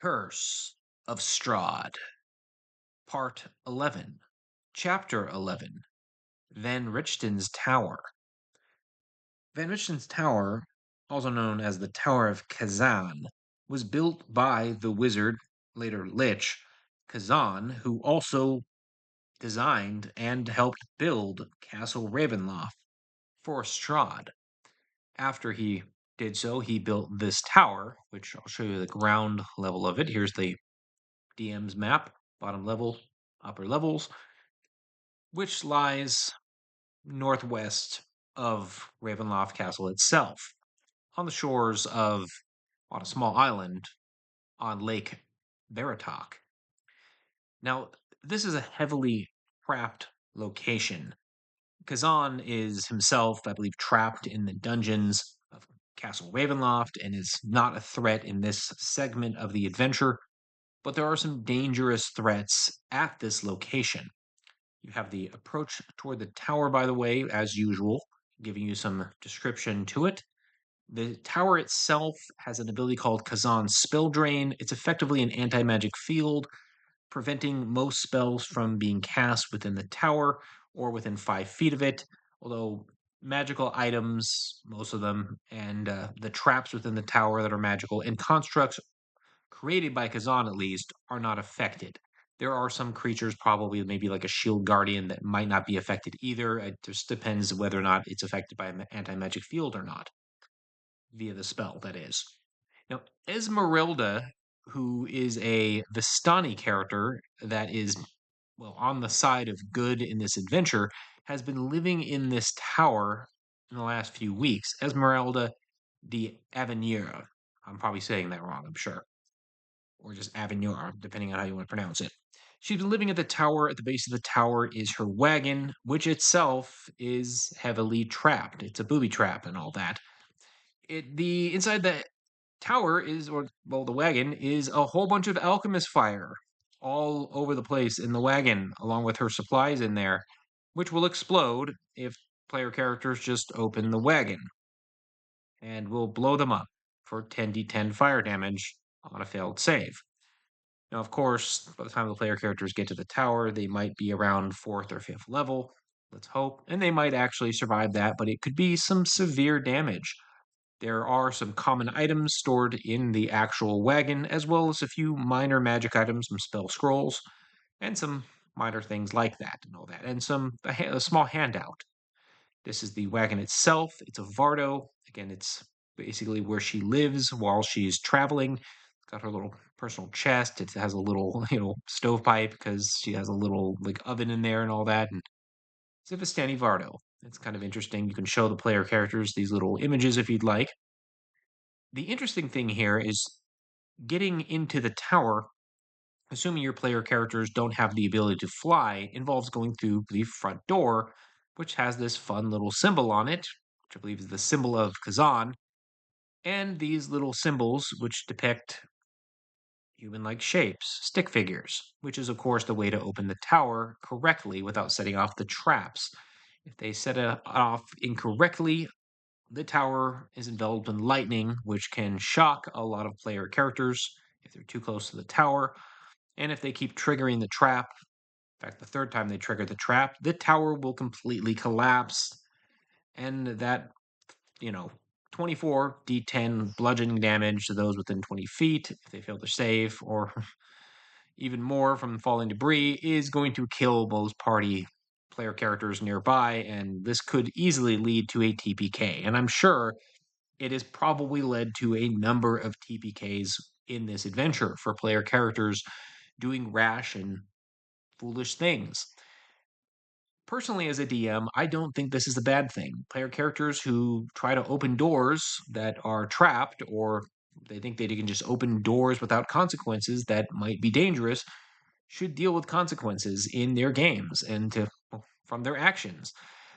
Curse of Strahd, Part 11, Chapter 11, Van Richten's Tower. Van Richten's Tower, also known as the Tower of Kazan, was built by the wizard, later Lich, Kazan, who also designed and helped build Castle Ravenloft for Strahd. After he did so, he built this tower, which I'll show you the ground level of it. Here's the DM's map, bottom level, upper levels, which lies northwest of Ravenloft Castle itself, on the shores of on a small island on Lake Baratok. Now, this is a heavily trapped location. Kazan is himself, I believe, trapped in the dungeons of Castle Ravenloft and is not a threat in this segment of the adventure, but there are some dangerous threats at this location. You have the approach toward the tower, by the way, as usual, giving you some description to it. The tower itself has an ability called Kazan's Spell Drain. It's effectively an anti magic field, preventing most spells from being cast within the tower or within 5 feet of it. Although magical items, most of them, and the traps within the tower that are magical, and constructs created by Kazan at least, are not affected. There are some creatures, probably maybe like a shield guardian, that might not be affected either. It just depends whether or not it's affected by an anti magic field or not, via the spell, that is. Now, Esmeralda, who is a Vistani character that is, well, on the side of good in this adventure, has been living in this tower in the last few weeks. Esmeralda de Avenir. I'm probably saying that wrong, I'm sure, or just Avenir, depending on how you want to pronounce it. She's been living at the tower. At the base of the tower is her wagon, which itself is heavily trapped. It's a booby trap and all that. The inside the tower is, or well, the wagon is a whole bunch of alchemist fire all over the place in the wagon, along with her supplies in there, which will explode if player characters just open the wagon, and will blow them up for 10d10 fire damage on a failed save. Now, of course, by the time the player characters get to the tower, they might be around 4th or 5th level, let's hope, and they might actually survive that, but it could be some severe damage. There are some common items stored in the actual wagon, as well as a few minor magic items, some spell scrolls, and some minor things like that and all that, and a small handout. This is the wagon itself. It's a Vardo. Again, it's basically where she lives while she's traveling. It's got her little personal chest. It has a little, stovepipe because she has a little like oven in there and all that. And it's a Vistani Vardo. It's kind of interesting. You can show the player characters these little images if you'd like. The interesting thing here is getting into the tower, assuming your player characters don't have the ability to fly, involves going through the front door, which has this fun little symbol on it, which I believe is the symbol of Kazan, and these little symbols, which depict human like shapes, stick figures, which is, of course, the way to open the tower correctly without setting off the traps. If they set it off incorrectly, the tower is enveloped in lightning, which can shock a lot of player characters if they're too close to the tower. And if they keep triggering the trap, in fact, the third time they trigger the trap, the tower will completely collapse. And that, you know, 24 d10 bludgeoning damage to those within 20 feet if they fail to save, or even more from falling debris, is going to kill most party player characters nearby. And this could easily lead to a TPK. And I'm sure it has probably led to a number of TPKs in this adventure for player characters doing rash and foolish things. Personally, as a DM, I don't think this is a bad thing. Player characters who try to open doors that are trapped, or they think they can just open doors without consequences that might be dangerous, should deal with consequences in their games and from their actions.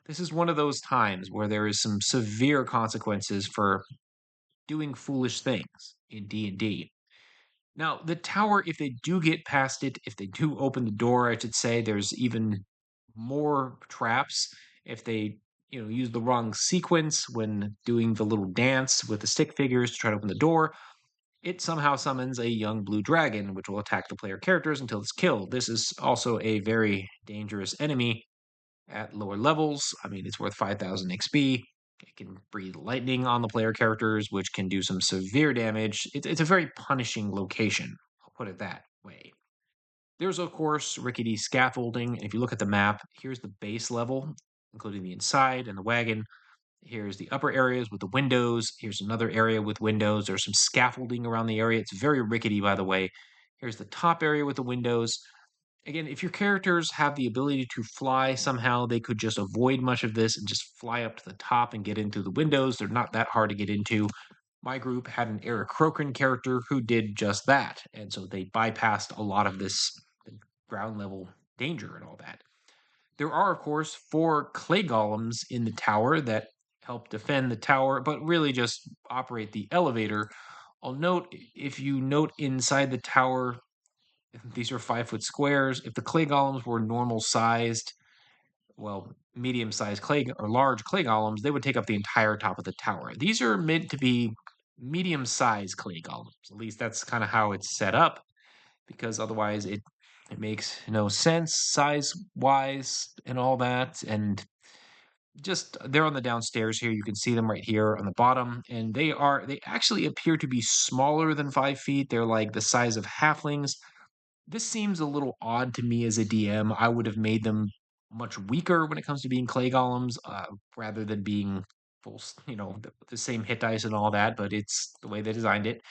This is one of those times where there is some severe consequences for doing foolish things in D&D. Now, the tower, if they do get past it, if they do open the door, I should say, there's even more traps. If they, use the wrong sequence when doing the little dance with the stick figures to try to open the door, it somehow summons a young blue dragon, which will attack the player characters until it's killed. This is also a very dangerous enemy at lower levels. I mean, it's worth 5,000 XP. It can breathe lightning on the player characters, which can do some severe damage. It's a very punishing location, I'll put it that way. There's, of course, rickety scaffolding. And if you look at the map, here's the base level, including the inside and the wagon. Here's the upper areas with the windows. Here's another area with windows. There's some scaffolding around the area. It's very rickety, by the way. Here's the top area with the windows. Again, if your characters have the ability to fly somehow, they could just avoid much of this and just fly up to the top and get into the windows. They're not that hard to get into. My group had an Eric Crokin character who did just that. And so they bypassed a lot of this ground level danger and all that. There are, of course, 4 clay golems in the tower that help defend the tower, but really just operate the elevator. I'll note if you note inside the tower, these are 5 foot squares. If the clay golems were normal sized, well, medium sized clay or large clay golems, they would take up the entire top of the tower. These are meant to be medium sized clay golems. At least that's kind of how it's set up, because otherwise it makes no sense size wise and all that. And just they're on the downstairs here. You can see them right here on the bottom, and they actually appear to be smaller than 5 feet. They're like the size of halflings. This seems a little odd to me as a DM. I would have made them much weaker when it comes to being clay golems, rather than being the same hit dice and all that. But it's the way they designed it.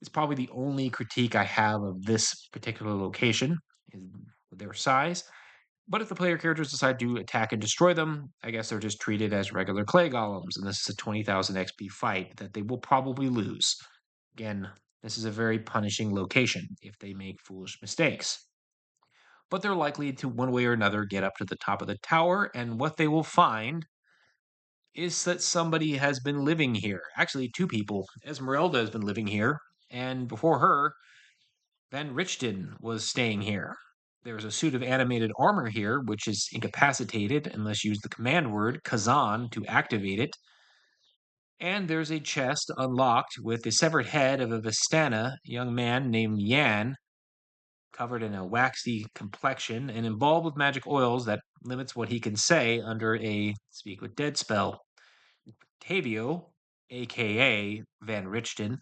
It's probably the only critique I have of this particular location is their size. But if the player characters decide to attack and destroy them, I guess they're just treated as regular clay golems, and this is a 20,000 XP fight that they will probably lose. Again, this is a very punishing location if they make foolish mistakes. But they're likely to, one way or another, get up to the top of the tower, and what they will find is that somebody has been living here. Actually, 2 people. Esmeralda has been living here, and before her, Van Richten was staying here. There's a suit of animated armor here, which is incapacitated unless you use the command word Kazan to activate it. And there's a chest unlocked with the severed head of a Vistana young man named Yan, covered in a waxy complexion and embalmed with magic oils that limits what he can say under a speak with dead spell. Tavio, aka Van Richten,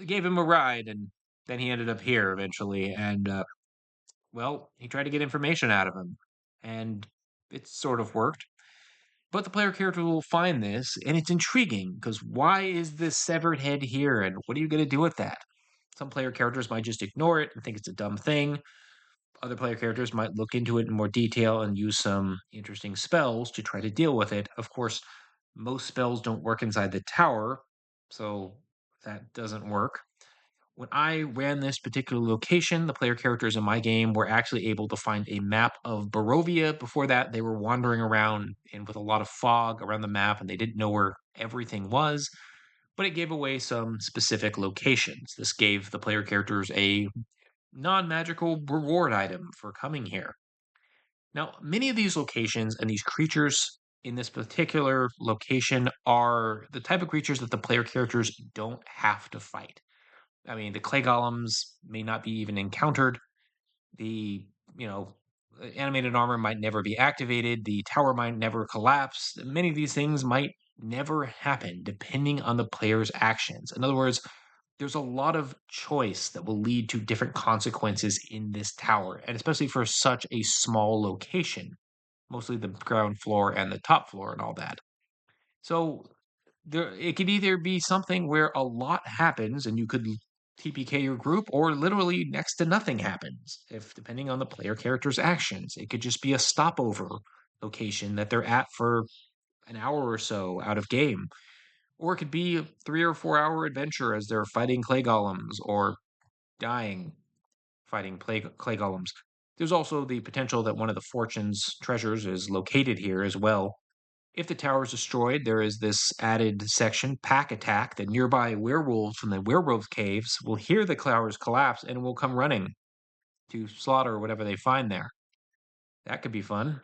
gave him a ride, and then he ended up here eventually. And well, he tried to get information out of him, and it sort of worked. But the player character will find this, and it's intriguing because why is this severed head here, and what are you going to do with that? Some player characters might just ignore it and think it's a dumb thing. Other player characters might look into it in more detail and use some interesting spells to try to deal with it. Of course, most spells don't work inside the tower, so that doesn't work. When I ran this particular location, the player characters in my game were actually able to find a map of Barovia. Before that, they were wandering around and with a lot of fog around the map, and they didn't know where everything was. But it gave away some specific locations. This gave the player characters a non magical reward item for coming here. Now, many of these locations and these creatures in this particular location are the type of creatures that the player characters don't have to fight. I mean, the clay golems may not be even encountered. The, you know, animated armor might never be activated. The tower might never collapse. Many of these things might never happen depending on the player's actions. In other words, there's a lot of choice that will lead to different consequences in this tower, and especially for such a small location, mostly the ground floor and the top floor and all that. So it could either be something where a lot happens and you could TPK your group, or literally next to nothing happens, if depending on the player character's actions. It could just be a stopover location that they're at for an hour or so out of game. Or it could be a 3 or 4 hour adventure as they're fighting clay golems or dying fighting clay golems. There's also the potential that one of the fortune's treasures is located here as well. If the tower is destroyed, there is this added section, Pack Attack, that nearby werewolves from the werewolf caves will hear the towers collapse and will come running to slaughter whatever they find there. That could be fun.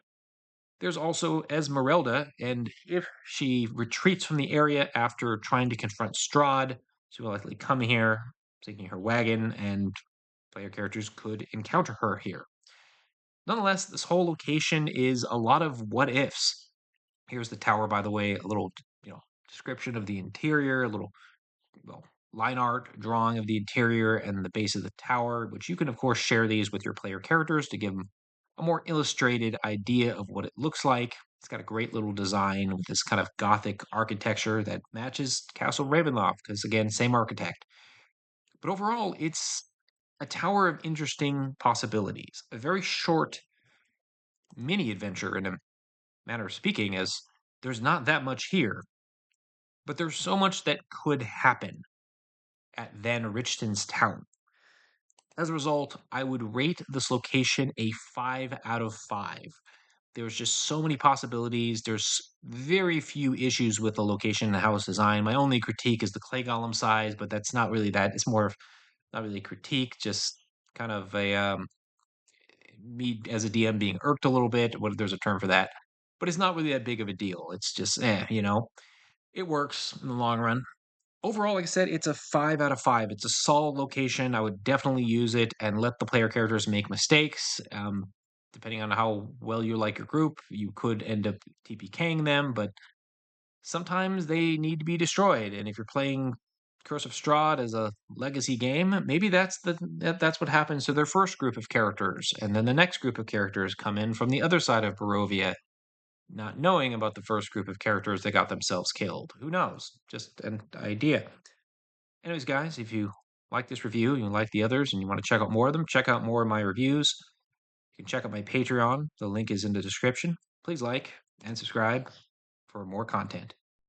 There's also Esmeralda, and if she retreats from the area after trying to confront Strahd, she will likely come here sinking her wagon, and player characters could encounter her here. Nonetheless, this whole location is a lot of what ifs. Here's the tower, by the way, a little, description of the interior, a little, well, line art drawing of the interior and the base of the tower, which you can, of course, share these with your player characters to give them a more illustrated idea of what it looks like. It's got a great little design with this kind of gothic architecture that matches Castle Ravenloft, because, again, same architect. But overall, it's a tower of interesting possibilities, a very short mini adventure in a manner of speaking, as there's not that much here, but there's so much that could happen at Van Richten's town. As a result, I would rate this location a 5 out of 5. There's just so many possibilities. There's very few issues with the location and how it's designed. My only critique is the clay golem size, but that's not really that. It's more of not really a critique, just kind of a me as a DM being irked a little bit. What there's a term for that, but it's not really that big of a deal. It's just, it works in the long run. Overall, like I said, it's a 5 out of 5. It's a solid location. I would definitely use it and let the player characters make mistakes. Depending on how well you like your group, you could end up TPKing them, but sometimes they need to be destroyed. And if you're playing Curse of Strahd as a legacy game, maybe that's what happens to their first group of characters, and then the next group of characters come in from the other side of Barovia, not knowing about the first group of characters that got themselves killed. Who knows? Just an idea. Anyways, guys, if you like this review, you like the others, and you want to check out more of them, check out more of my reviews. You can check out my Patreon. The link is in the description. Please like and subscribe for more content.